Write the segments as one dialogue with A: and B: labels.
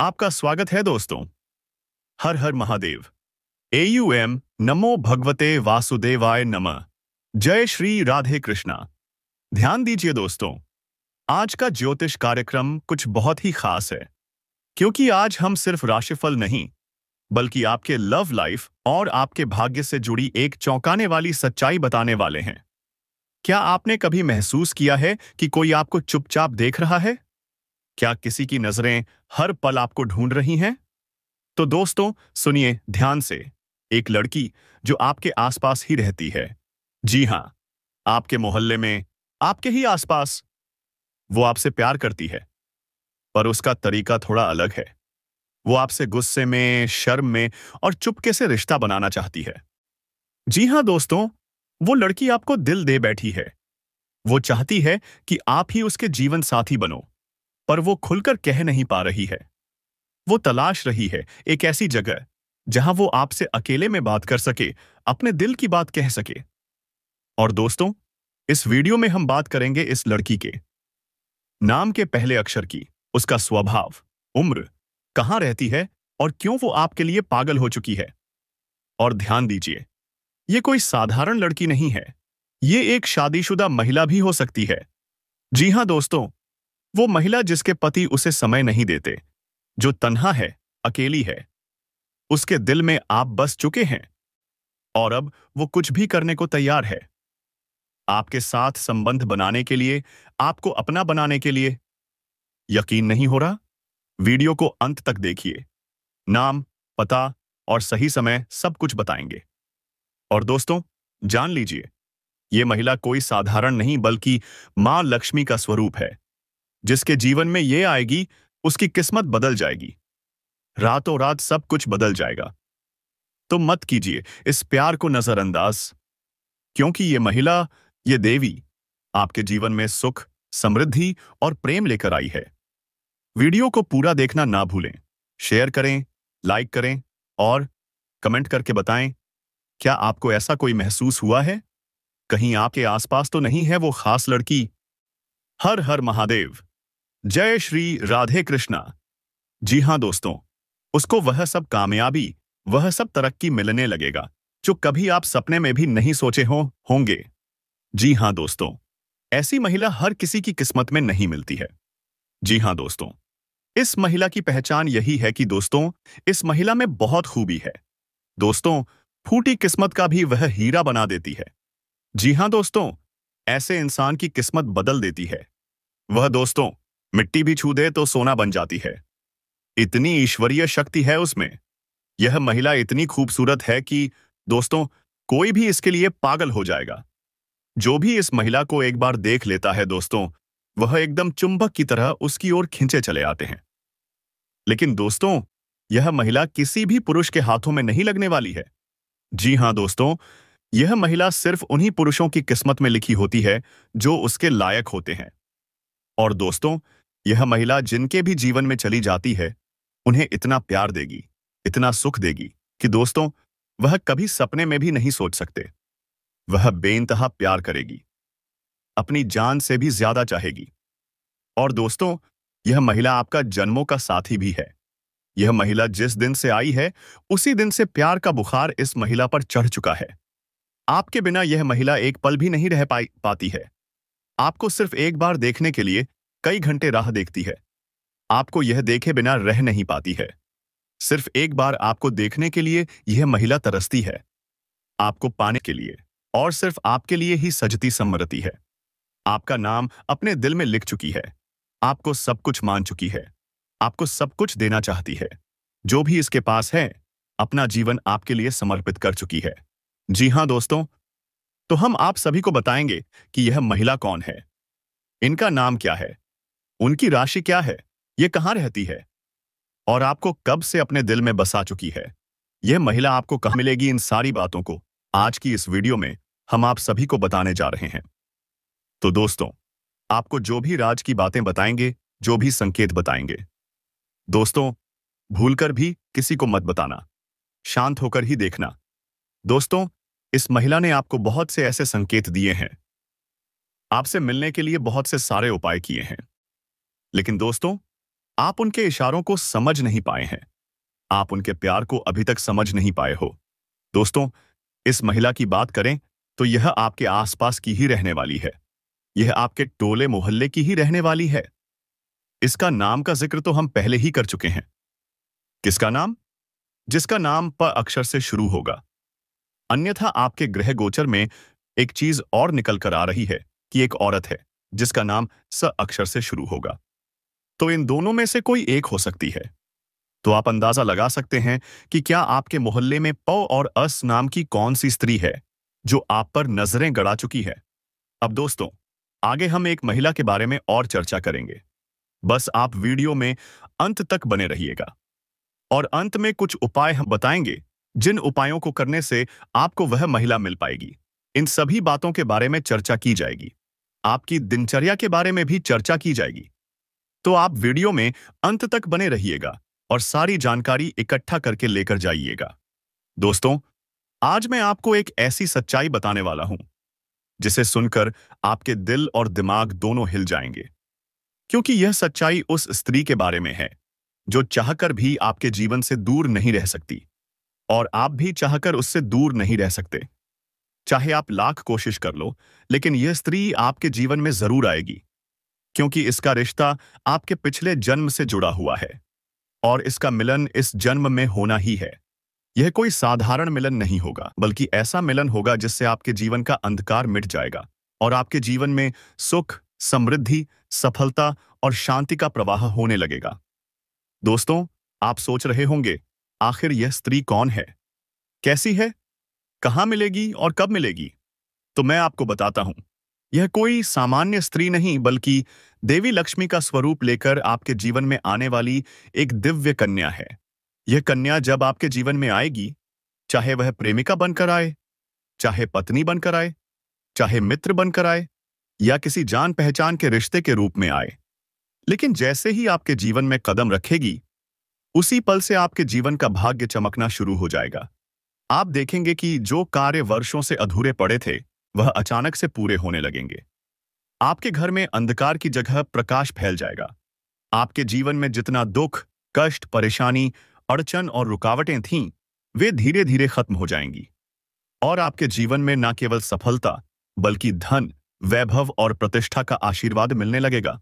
A: आपका स्वागत है दोस्तों। हर हर महादेव। AUM नमो भगवते वासुदेवाय नमः। जय श्री राधे कृष्णा। ध्यान दीजिए दोस्तों, आज का ज्योतिष कार्यक्रम कुछ बहुत ही खास है, क्योंकि आज हम सिर्फ राशिफल नहीं, बल्कि आपके लव लाइफ और आपके भाग्य से जुड़ी एक चौंकाने वाली सच्चाई बताने वाले हैं। क्या आपने कभी महसूस किया है कि कोई आपको चुपचाप देख रहा है? क्या किसी की नजरें हर पल आपको ढूंढ रही हैं? तो दोस्तों सुनिए ध्यान से। एक लड़की जो आपके आसपास ही रहती है। जी हां, आपके मोहल्ले में, आपके ही आसपास। वो आपसे प्यार करती है, पर उसका तरीका थोड़ा अलग है। वो आपसे गुस्से में, शर्म में और चुपके से रिश्ता बनाना चाहती है। जी हां दोस्तों, वो लड़की आपको दिल दे बैठी है। वो चाहती है कि आप ही उसके जीवन साथी बनो, पर वो खुलकर कह नहीं पा रही है। वो तलाश रही है एक ऐसी जगह जहां वो आपसे अकेले में बात कर सके, अपने दिल की बात कह सके। और दोस्तों, इस वीडियो में हम बात करेंगे इस लड़की के नाम के पहले अक्षर की, उसका स्वभाव, उम्र, कहां रहती है और क्यों वो आपके लिए पागल हो चुकी है। और ध्यान दीजिए, ये कोई साधारण लड़की नहीं है। ये एक शादीशुदा महिला भी हो सकती है। जी हां दोस्तों, वो महिला जिसके पति उसे समय नहीं देते, जो तन्हा है, अकेली है। उसके दिल में आप बस चुके हैं और अब वो कुछ भी करने को तैयार है। आपके साथ संबंध बनाने के लिए, आपको अपना बनाने के लिए। यकीन नहीं हो रहा? वीडियो को अंत तक देखिए। नाम, पता और सही समय सब कुछ बताएंगे। और दोस्तों, जान लीजिए, ये महिला कोई साधारण नहीं बल्कि मां लक्ष्मी का स्वरूप है। जिसके जीवन में ये आएगी, उसकी किस्मत बदल जाएगी। रातों रात सब कुछ बदल जाएगा। तो मत कीजिए इस प्यार को नजरअंदाज, क्योंकि ये महिला, ये देवी आपके जीवन में सुख, समृद्धि और प्रेम लेकर आई है। वीडियो को पूरा देखना ना भूलें। शेयर करें, लाइक करें और कमेंट करके बताएं, क्या आपको ऐसा कोई महसूस हुआ है? कहीं आपके आसपास तो नहीं है वो खास लड़की? हर हर महादेव। जय श्री राधे कृष्णा। जी हां दोस्तों, उसको वह सब कामयाबी, वह सब तरक्की मिलने लगेगा जो कभी आप सपने में भी नहीं सोचे होंगे। जी हां दोस्तों, ऐसी महिला हर किसी की किस्मत में नहीं मिलती है। जी हां दोस्तों, इस महिला की पहचान यही है कि दोस्तों, इस महिला में बहुत खूबी है। दोस्तों, फूटी किस्मत का भी वह हीरा बना देती है। जी हां दोस्तों, ऐसे इंसान की किस्मत बदल देती है। वह दोस्तों, मिट्टी भी छू दे तो सोना बन जाती है। इतनी ईश्वरीय शक्ति है उसमें। यह महिला इतनी खूबसूरत है कि दोस्तों, कोई भी इसके लिए पागल हो जाएगा। जो भी इस महिला को एक बार देख लेता है दोस्तों, वह एकदम चुंबक की तरह उसकी ओर खींचे चले आते हैं। लेकिन दोस्तों, यह महिला किसी भी पुरुष के हाथों में नहीं लगने वाली है। जी हां दोस्तों, यह महिला सिर्फ उन्हीं पुरुषों की किस्मत में लिखी होती है जो उसके लायक होते हैं। और दोस्तों, यह महिला जिनके भी जीवन में चली जाती है, उन्हें इतना प्यार देगी, इतना सुख देगी कि दोस्तों, वह कभी सपने में भी नहीं सोच सकते। वह बेइंतहा प्यार करेगी, अपनी जान से भी ज्यादा चाहेगी। और दोस्तों, यह महिला आपका जन्मों का साथी भी है। यह महिला जिस दिन से आई है, उसी दिन से प्यार का बुखार इस महिला पर चढ़ चुका है। आपके बिना यह महिला एक पल भी नहीं रह पाती है। आपको सिर्फ एक बार देखने के लिए कई घंटे राह देखती है। आपको यह देखे बिना रह नहीं पाती है। सिर्फ एक बार आपको देखने के लिए यह महिला तरसती है, आपको पाने के लिए, और सिर्फ आपके लिए ही सजती संवरती है। आपका नाम अपने दिल में लिख चुकी है। आपको सब कुछ मान चुकी है। आपको सब कुछ देना चाहती है। जो भी इसके पास है, अपना जीवन आपके लिए समर्पित कर चुकी है। जी हां दोस्तों, तो हम आप सभी को बताएंगे कि यह महिला कौन है, इनका नाम क्या है, उनकी राशि क्या है, ये कहां रहती है और आपको कब से अपने दिल में बसा चुकी है। यह महिला आपको कहां मिलेगी, इन सारी बातों को आज की इस वीडियो में हम आप सभी को बताने जा रहे हैं। तो दोस्तों, आपको जो भी राज की बातें बताएंगे, जो भी संकेत बताएंगे, दोस्तों, भूलकर भी किसी को मत बताना। शांत होकर ही देखना। दोस्तों, इस महिला ने आपको बहुत से ऐसे संकेत दिए हैं, आपसे मिलने के लिए बहुत से सारे उपाय किए हैं। लेकिन दोस्तों, आप उनके इशारों को समझ नहीं पाए हैं। आप उनके प्यार को अभी तक समझ नहीं पाए हो। दोस्तों, इस महिला की बात करें तो यह आपके आसपास की ही रहने वाली है। यह आपके टोले मोहल्ले की ही रहने वाली है। इसका नाम का जिक्र तो हम पहले ही कर चुके हैं। किसका नाम? जिसका नाम प अक्षर से शुरू होगा। अन्यथा आपके ग्रह गोचर में एक चीज और निकल कर आ रही है कि एक औरत है जिसका नाम स अक्षर से शुरू होगा। तो इन दोनों में से कोई एक हो सकती है। तो आप अंदाजा लगा सकते हैं कि क्या आपके मोहल्ले में प और अस नाम की कौन सी स्त्री है जो आप पर नजरें गड़ा चुकी है। अब दोस्तों, आगे हम एक महिला के बारे में और चर्चा करेंगे। बस आप वीडियो में अंत तक बने रहिएगा और अंत में कुछ उपाय हम बताएंगे जिन उपायों को करने से आपको वह महिला मिल पाएगी। इन सभी बातों के बारे में चर्चा की जाएगी। आपकी दिनचर्या के बारे में भी चर्चा की जाएगी। तो आप वीडियो में अंत तक बने रहिएगा और सारी जानकारी इकट्ठा करके लेकर जाइएगा। दोस्तों, आज मैं आपको एक ऐसी सच्चाई बताने वाला हूं जिसे सुनकर आपके दिल और दिमाग दोनों हिल जाएंगे, क्योंकि यह सच्चाई उस स्त्री के बारे में है जो चाहकर भी आपके जीवन से दूर नहीं रह सकती और आप भी चाहकर उससे दूर नहीं रह सकते। चाहे आप लाख कोशिश कर लो, लेकिन यह स्त्री आपके जीवन में जरूर आएगी, क्योंकि इसका रिश्ता आपके पिछले जन्म से जुड़ा हुआ है और इसका मिलन इस जन्म में होना ही है। यह कोई साधारण मिलन नहीं होगा, बल्कि ऐसा मिलन होगा जिससे आपके जीवन का अंधकार मिट जाएगा और आपके जीवन में सुख, समृद्धि, सफलता और शांति का प्रवाह होने लगेगा। दोस्तों, आप सोच रहे होंगे, आखिर यह स्त्री कौन है, कैसी है, कहां मिलेगी और कब मिलेगी? तो मैं आपको बताता हूं। यह कोई सामान्य स्त्री नहीं, बल्कि देवी लक्ष्मी का स्वरूप लेकर आपके जीवन में आने वाली एक दिव्य कन्या है। यह कन्या जब आपके जीवन में आएगी, चाहे वह प्रेमिका बनकर आए, चाहे पत्नी बनकर आए, चाहे मित्र बनकर आए या किसी जान पहचान के रिश्ते के रूप में आए, लेकिन जैसे ही आपके जीवन में कदम रखेगी, उसी पल से आपके जीवन का भाग्य चमकना शुरू हो जाएगा। आप देखेंगे कि जो कार्य वर्षों से अधूरे पड़े थे, वह अचानक से पूरे होने लगेंगे। आपके घर में अंधकार की जगह प्रकाश फैल जाएगा। आपके जीवन में जितना दुख, कष्ट, परेशानी, अड़चन और रुकावटें थीं, वे धीरे धीरे खत्म हो जाएंगी और आपके जीवन में न केवल सफलता, बल्कि धन, वैभव और प्रतिष्ठा का आशीर्वाद मिलने लगेगा।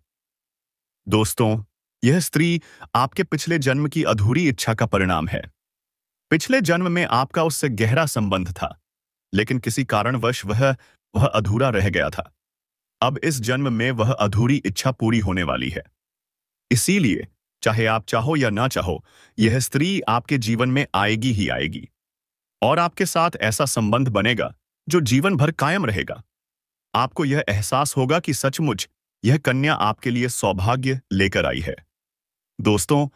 A: दोस्तों, यह स्त्री आपके पिछले जन्म की अधूरी इच्छा का परिणाम है। पिछले जन्म में आपका उससे गहरा संबंध था, लेकिन किसी कारणवश वह अधूरा रह गया था। अब इस जन्म में वह अधूरी इच्छा पूरी होने वाली है। इसीलिए चाहे आप चाहो या ना चाहो, यह स्त्री आपके जीवन में आएगी ही आएगी और आपके साथ ऐसा संबंध बनेगा जो जीवन भर कायम रहेगा। आपको यह एहसास होगा कि सचमुच यह कन्या आपके लिए सौभाग्य लेकर आई है। दोस्तों,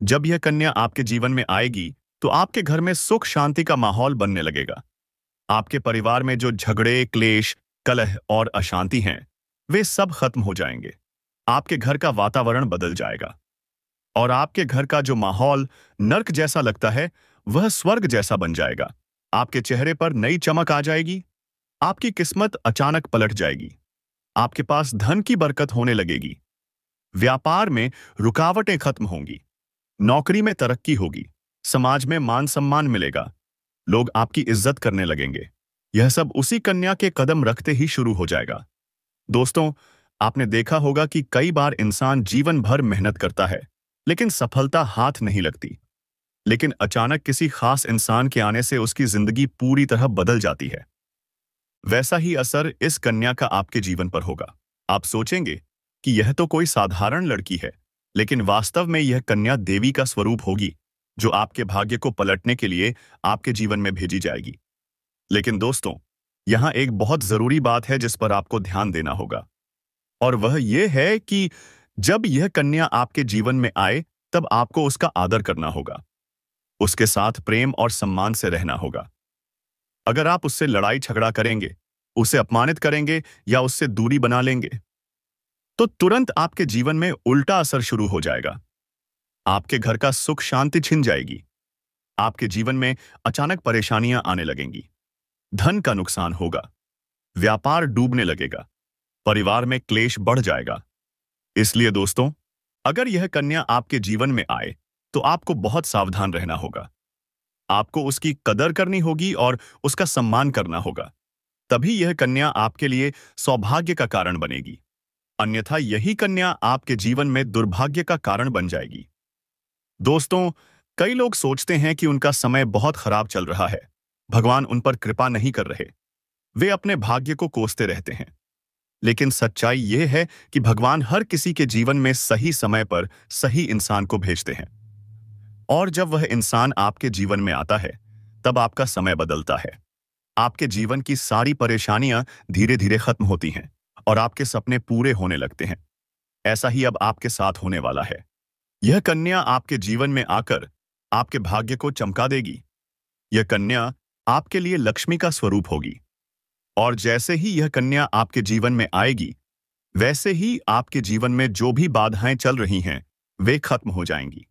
A: जब यह कन्या आपके जीवन में आएगी, तो आपके घर में सुख शांति का माहौल बनने लगेगा। आपके परिवार में जो झगड़े, क्लेश, कलह और अशांति हैं, वे सब खत्म हो जाएंगे। आपके घर का वातावरण बदल जाएगा और आपके घर का जो माहौल नर्क जैसा लगता है, वह स्वर्ग जैसा बन जाएगा। आपके चेहरे पर नई चमक आ जाएगी। आपकी किस्मत अचानक पलट जाएगी। आपके पास धन की बरकत होने लगेगी। व्यापार में रुकावटें खत्म होंगी। नौकरी में तरक्की होगी। समाज में मान सम्मान मिलेगा। लोग आपकी इज्जत करने लगेंगे। यह सब उसी कन्या के कदम रखते ही शुरू हो जाएगा। दोस्तों, आपने देखा होगा कि कई बार इंसान जीवन भर मेहनत करता है, लेकिन सफलता हाथ नहीं लगती। लेकिन अचानक किसी खास इंसान के आने से उसकी जिंदगी पूरी तरह बदल जाती है। वैसा ही असर इस कन्या का आपके जीवन पर होगा। आप सोचेंगे कि यह तो कोई साधारण लड़की है, लेकिन वास्तव में यह कन्या देवी का स्वरूप होगी, जो आपके भाग्य को पलटने के लिए आपके जीवन में भेजी जाएगी। लेकिन दोस्तों, यहां एक बहुत जरूरी बात है जिस पर आपको ध्यान देना होगा, और वह यह है कि जब यह कन्या आपके जीवन में आए, तब आपको उसका आदर करना होगा। उसके साथ प्रेम और सम्मान से रहना होगा। अगर आप उससे लड़ाई झगड़ा करेंगे, उसे अपमानित करेंगे या उससे दूरी बना लेंगे, तो तुरंत आपके जीवन में उल्टा असर शुरू हो जाएगा। आपके घर का सुख शांति छिन जाएगी। आपके जीवन में अचानक परेशानियां आने लगेंगी। धन का नुकसान होगा। व्यापार डूबने लगेगा। परिवार में क्लेश बढ़ जाएगा। इसलिए दोस्तों, अगर यह कन्या आपके जीवन में आए तो आपको बहुत सावधान रहना होगा। आपको उसकी कदर करनी होगी और उसका सम्मान करना होगा। तभी यह कन्या आपके लिए सौभाग्य का कारण बनेगी। अन्यथा यही कन्या आपके जीवन में दुर्भाग्य का कारण बन जाएगी। दोस्तों, कई लोग सोचते हैं कि उनका समय बहुत खराब चल रहा है, भगवान उन पर कृपा नहीं कर रहे। वे अपने भाग्य को कोसते रहते हैं। लेकिन सच्चाई यह है कि भगवान हर किसी के जीवन में सही समय पर सही इंसान को भेजते हैं। और जब वह इंसान आपके जीवन में आता है, तब आपका समय बदलता है। आपके जीवन की सारी परेशानियां धीरे धीरे खत्म होती हैं और आपके सपने पूरे होने लगते हैं। ऐसा ही अब आपके साथ होने वाला है। यह कन्या आपके जीवन में आकर आपके भाग्य को चमका देगी। यह कन्या आपके लिए लक्ष्मी का स्वरूप होगी। और जैसे ही यह कन्या आपके जीवन में आएगी, वैसे ही आपके जीवन में जो भी बाधाएं चल रही हैं, वे खत्म हो जाएंगी।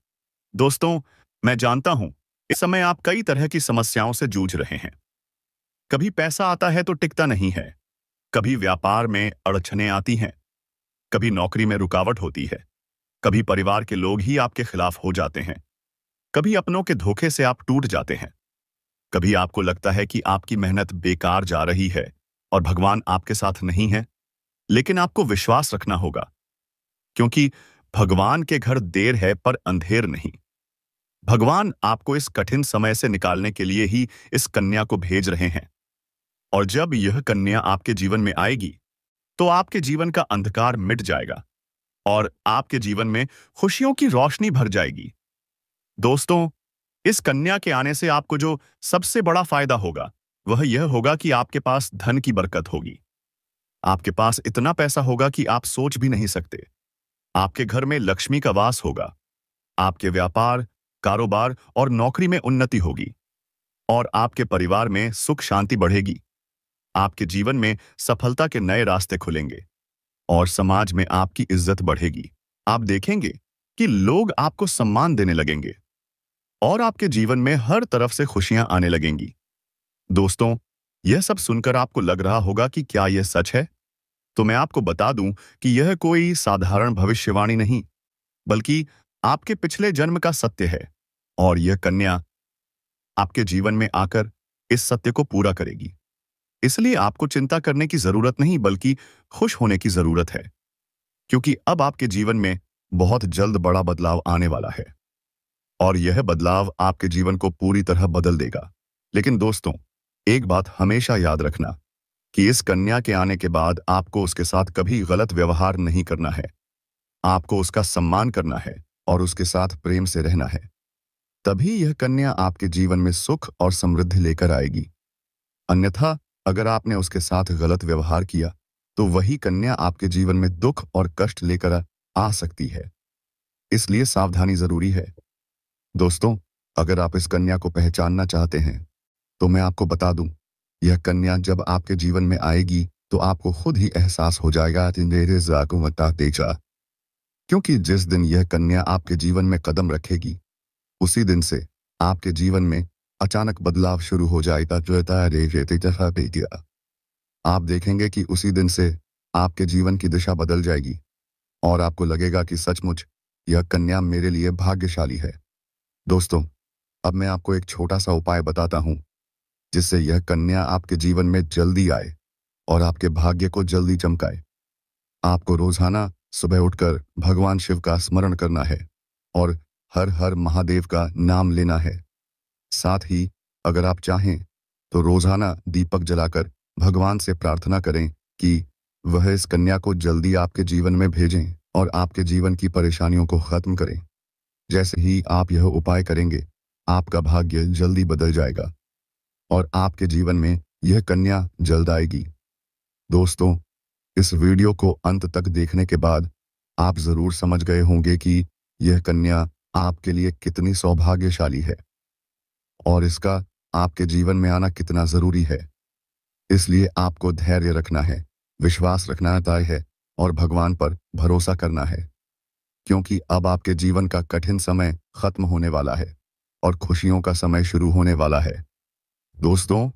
A: दोस्तों, मैं जानता हूं, इस समय आप कई तरह की समस्याओं से जूझ रहे हैं। कभी पैसा आता है तो टिकता नहीं है, कभी व्यापार में अड़चनें आती हैं, कभी नौकरी में रुकावट होती है, कभी परिवार के लोग ही आपके खिलाफ हो जाते हैं, कभी अपनों के धोखे से आप टूट जाते हैं, कभी आपको लगता है कि आपकी मेहनत बेकार जा रही है और भगवान आपके साथ नहीं है। लेकिन आपको विश्वास रखना होगा, क्योंकि भगवान के घर देर है पर अंधेर नहीं। भगवान आपको इस कठिन समय से निकालने के लिए ही इस कन्या को भेज रहे हैं। और जब यह कन्या आपके जीवन में आएगी, तो आपके जीवन का अंधकार मिट जाएगा और आपके जीवन में खुशियों की रोशनी भर जाएगी। दोस्तों, इस कन्या के आने से आपको जो सबसे बड़ा फायदा होगा, वह यह होगा कि आपके पास धन की बरकत होगी। आपके पास इतना पैसा होगा कि आप सोच भी नहीं सकते। आपके घर में लक्ष्मी का वास होगा। आपके व्यापार, कारोबार और नौकरी में उन्नति होगी और आपके परिवार में सुख शांति बढ़ेगी। आपके जीवन में सफलता के नए रास्ते खुलेंगे और समाज में आपकी इज्जत बढ़ेगी। आप देखेंगे कि लोग आपको सम्मान देने लगेंगे और आपके जीवन में हर तरफ से खुशियां आने लगेंगी। दोस्तों, यह सब सुनकर आपको लग रहा होगा कि क्या यह सच है? तो मैं आपको बता दूं कि यह कोई साधारण भविष्यवाणी नहीं, बल्कि आपके पिछले जन्म का सत्य है। और यह कन्या आपके जीवन में आकर इस सत्य को पूरा करेगी। इसलिए आपको चिंता करने की जरूरत नहीं, बल्कि खुश होने की जरूरत है, क्योंकि अब आपके जीवन में बहुत जल्द बड़ा बदलाव आने वाला है और यह बदलाव आपके जीवन को पूरी तरह बदल देगा। लेकिन दोस्तों, एक बात हमेशा याद रखना कि इस कन्या के आने के बाद आपको उसके साथ कभी गलत व्यवहार नहीं करना है। आपको उसका सम्मान करना है और उसके साथ प्रेम से रहना है। तभी यह कन्या आपके जीवन में सुख और समृद्धि लेकर आएगी। अन्यथा अगर आपने उसके साथ गलत व्यवहार किया, तो वही कन्या आपके जीवन में दुख और कष्ट लेकर आ सकती है। इसलिए सावधानी जरूरी है। दोस्तों, अगर आप इस कन्या को पहचानना चाहते हैं, तो मैं आपको बता दूं, यह कन्या जब आपके जीवन में आएगी तो आपको खुद ही एहसास हो जाएगा क्योंकि जिस दिन यह कन्या आपके जीवन में कदम रखेगी, उसी दिन से आपके जीवन में अचानक बदलाव शुरू हो जाएगा। आप देखेंगे कि उसी दिन से आपके जीवन की दिशा बदल जाएगी और आपको लगेगा कि सचमुच यह कन्या मेरे लिए भाग्यशाली है। दोस्तों, अब मैं आपको एक छोटा सा उपाय बताता हूं, जिससे यह कन्या आपके जीवन में जल्दी आए और आपके भाग्य को जल्दी चमकाए। आपको रोजाना सुबह उठकर भगवान शिव का स्मरण करना है और हर हर महादेव का नाम लेना है। साथ ही अगर आप चाहें तो रोजाना दीपक जलाकर भगवान से प्रार्थना करें कि वह इस कन्या को जल्दी आपके जीवन में भेजें और आपके जीवन की परेशानियों को खत्म करें। जैसे ही आप यह उपाय करेंगे, आपका भाग्य जल्दी बदल जाएगा और आपके जीवन में यह कन्या जल्द आएगी। दोस्तों, इस वीडियो को अंत तक देखने के बाद आप जरूर समझ गए होंगे कि यह कन्या आपके लिए कितनी सौभाग्यशाली है और इसका आपके जीवन में आना कितना जरूरी है। इसलिए आपको धैर्य रखना है, विश्वास रखना तय है और भगवान पर भरोसा करना है, क्योंकि अब आपके जीवन का कठिन समय खत्म होने वाला है और खुशियों का समय शुरू होने वाला है। दोस्तों,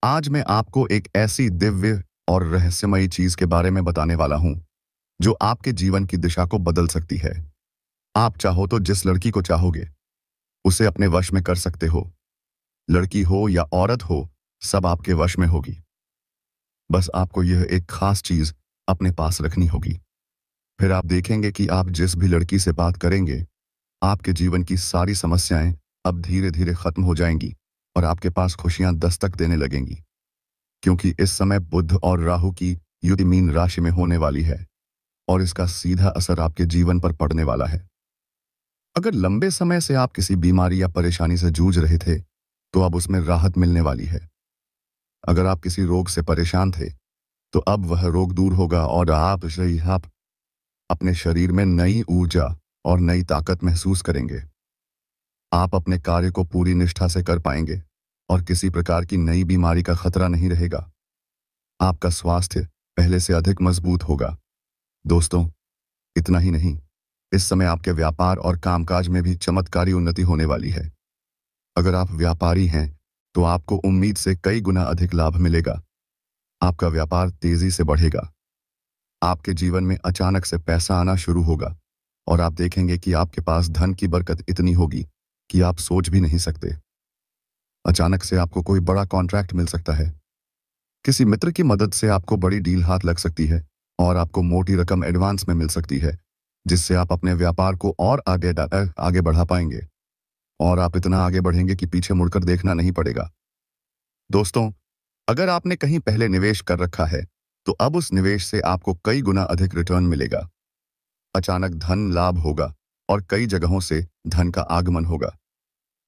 A: आज मैं आपको एक ऐसी दिव्य और रहस्यमयी चीज के बारे में बताने वाला हूं, जो आपके जीवन की दिशा को बदल सकती है।
B: आप चाहो तो जिस लड़की को चाहोगे उसे अपने वश में कर सकते हो। लड़की हो या औरत हो, सब आपके वश में होगी। बस आपको यह एक खास चीज अपने पास रखनी होगी। फिर आप देखेंगे कि आप जिस भी लड़की से बात करेंगे, आपके जीवन की सारी समस्याएं अब धीरे धीरे खत्म हो जाएंगी और आपके पास खुशियां दस्तक देने लगेंगी। क्योंकि इस समय बुध और राहु की युति मीन राशि में होने वाली है और इसका सीधा असर आपके जीवन पर पड़ने वाला है। अगर लंबे समय से आप किसी बीमारी या परेशानी से जूझ रहे थे, तो अब उसमें राहत मिलने वाली है। अगर आप किसी रोग से परेशान थे, तो अब वह रोग दूर होगा और आप अपने शरीर में नई ऊर्जा और नई ताकत महसूस करेंगे। आप अपने कार्य को पूरी निष्ठा से कर पाएंगे और किसी प्रकार की नई बीमारी का खतरा नहीं रहेगा। आपका स्वास्थ्य पहले से अधिक मजबूत होगा। दोस्तों, इतना ही नहीं, इस समय आपके व्यापार और कामकाज में भी चमत्कारी उन्नति होने वाली है। अगर आप व्यापारी हैं, तो आपको उम्मीद से कई गुना अधिक लाभ मिलेगा। आपका व्यापार तेजी से बढ़ेगा। आपके जीवन में अचानक से पैसा आना शुरू होगा और आप देखेंगे कि आपके पास धन की बरकत इतनी होगी कि आप सोच भी नहीं सकते। अचानक से आपको कोई बड़ा कॉन्ट्रैक्ट मिल सकता है। किसी मित्र की मदद से आपको बड़ी डील हाथ लग सकती है और आपको मोटी रकम एडवांस में मिल सकती है, जिससे आप अपने व्यापार को और आगे बढ़ा पाएंगे और आप इतना आगे बढ़ेंगे कि पीछे मुड़कर देखना नहीं पड़ेगा। दोस्तों, अगर आपने कहीं पहले निवेश कर रखा है, तो अब उस निवेश से आपको कई गुना अधिक रिटर्न मिलेगा। अचानक धन लाभ होगा और कई जगहों से धन का आगमन होगा।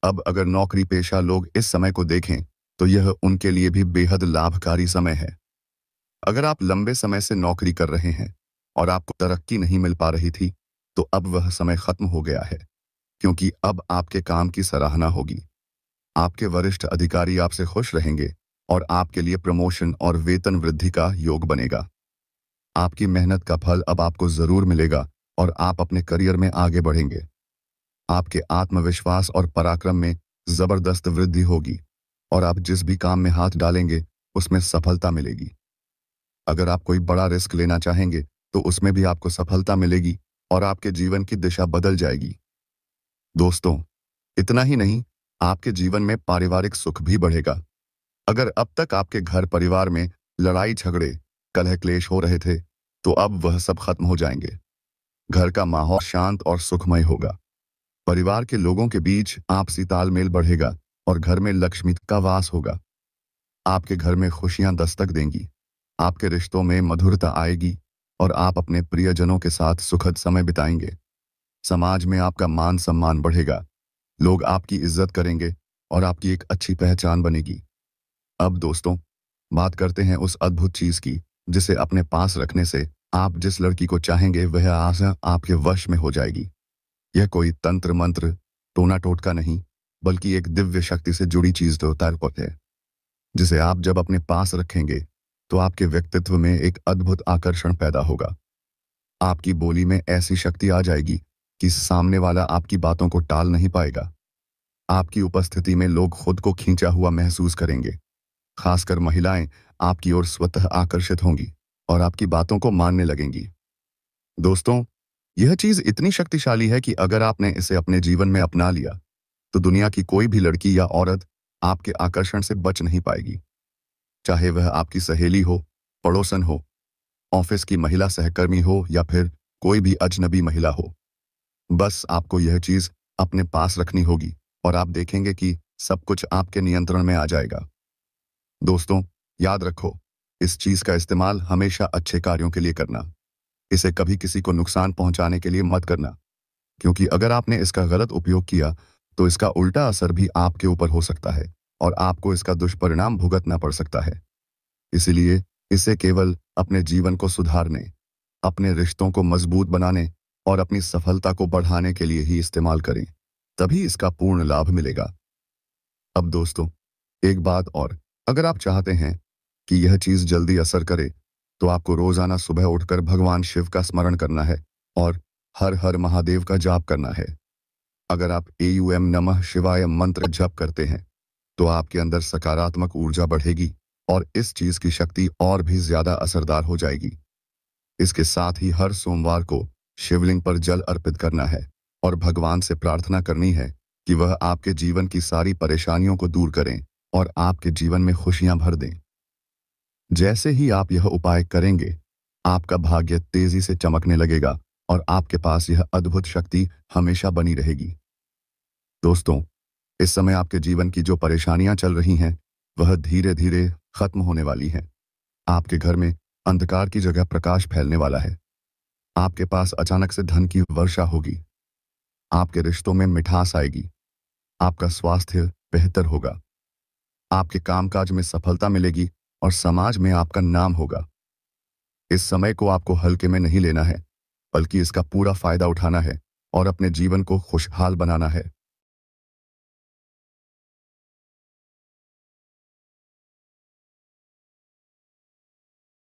B: अब अगर नौकरी पेशा लोग इस समय को देखें, तो यह उनके लिए भी बेहद लाभकारी समय है। अगर आप लंबे समय से नौकरी कर रहे हैं और आपको तरक्की नहीं मिल पा रही थी, तो अब वह समय खत्म हो गया है, क्योंकि अब आपके काम की सराहना होगी। आपके वरिष्ठ अधिकारी आपसे खुश रहेंगे और आपके लिए प्रमोशन और वेतन वृद्धि का योग बनेगा। आपकी मेहनत का फल अब आपको जरूर मिलेगा और आप अपने करियर में आगे बढ़ेंगे। आपके आत्मविश्वास और पराक्रम में जबरदस्त वृद्धि होगी और आप जिस भी काम में हाथ डालेंगे, उसमें सफलता मिलेगी। अगर आप कोई बड़ा रिस्क लेना चाहेंगे, तो उसमें भी आपको सफलता मिलेगी और आपके जीवन की दिशा बदल जाएगी। दोस्तों, इतना ही नहीं, आपके जीवन में पारिवारिक सुख भी बढ़ेगा। अगर अब तक आपके घर परिवार में लड़ाई झगड़े, कलह क्लेश हो रहे थे, तो अब वह सब खत्म हो जाएंगे। घर का माहौल शांत और सुखमय होगा। परिवार के लोगों के बीच आपसी तालमेल बढ़ेगा और घर में लक्ष्मी का वास होगा। आपके घर में खुशियां दस्तक देंगी। आपके रिश्तों में मधुरता आएगी और आप अपने प्रियजनों के साथ सुखद समय बिताएंगे। समाज में आपका मान सम्मान बढ़ेगा। लोग आपकी इज्जत करेंगे और आपकी एक अच्छी पहचान बनेगी। अब दोस्तों, बात करते हैं उस अद्भुत चीज की, जिसे अपने पास रखने से आप जिस लड़की को चाहेंगे वह आशा आपके वश में हो जाएगी। यह कोई तंत्र मंत्र, टोना टोटका नहीं, बल्कि एक दिव्य शक्ति से जुड़ी चीज है, जिसे आप जब अपने पास रखेंगे, तो आपके व्यक्तित्व में एक अद्भुत आकर्षण पैदा होगा। आपकी बोली में ऐसी शक्ति आ जाएगी कि सामने वाला आपकी बातों को टाल नहीं पाएगा। आपकी उपस्थिति में लोग खुद को खींचा हुआ महसूस करेंगे। खासकर महिलाएं आपकी ओर स्वतः आकर्षित होंगी और आपकी बातों को मानने लगेंगी। दोस्तों, यह चीज इतनी शक्तिशाली है कि अगर आपने इसे अपने जीवन में अपना लिया, तो दुनिया की कोई भी लड़की या औरत आपके आकर्षण से बच नहीं पाएगी। चाहे वह आपकी सहेली हो, पड़ोसन हो, ऑफिस की महिला सहकर्मी हो या फिर कोई भी अजनबी महिला हो। बस आपको यह चीज अपने पास रखनी होगी और आप देखेंगे कि सब कुछ आपके नियंत्रण में आ जाएगा। दोस्तों, याद रखो, इस चीज का इस्तेमाल हमेशा अच्छे कार्यों के लिए करना। इसे कभी किसी को नुकसान पहुंचाने के लिए मत करना, क्योंकि अगर आपने इसका गलत उपयोग किया, तो इसका उल्टा असर भी आपके ऊपर हो सकता है और आपको इसका दुष्परिणाम भुगतना पड़ सकता है। इसीलिए इसे केवल अपने जीवन को सुधारने, अपने रिश्तों को मजबूत बनाने और अपनी सफलता को बढ़ाने के लिए ही इस्तेमाल करें, तभी इसका पूर्ण लाभ मिलेगा। अब दोस्तों, एक बात और, अगर आप चाहते हैं कि यह चीज जल्दी असर करे, तो आपको रोजाना सुबह उठकर भगवान शिव का स्मरण करना है और हर हर महादेव का जाप करना है। अगर आप AUM नमः शिवाय मंत्र जप करते हैं, तो आपके अंदर सकारात्मक ऊर्जा बढ़ेगी और इस चीज की शक्ति और भी ज्यादा असरदार हो जाएगी। इसके साथ ही हर सोमवार को शिवलिंग पर जल अर्पित करना है और भगवान से प्रार्थना करनी है कि वह आपके जीवन की सारी परेशानियों को दूर करें और आपके जीवन में खुशियां भर दें। जैसे ही आप यह उपाय करेंगे, आपका भाग्य तेजी से चमकने लगेगा और आपके पास यह अद्भुत शक्ति हमेशा बनी रहेगी। दोस्तों, इस समय आपके जीवन की जो परेशानियां चल रही हैं, वह धीरे धीरे खत्म होने वाली हैं। आपके घर में अंधकार की जगह प्रकाश फैलने वाला है। आपके पास अचानक से धन की वर्षा होगी। आपके रिश्तों में मिठास आएगी। आपका स्वास्थ्य बेहतर होगा। आपके कामकाज में सफलता मिलेगी और समाज में आपका नाम होगा। इस समय को आपको हल्के में नहीं लेना है, बल्कि इसका पूरा फायदा उठाना है और अपने जीवन को खुशहाल बनाना है।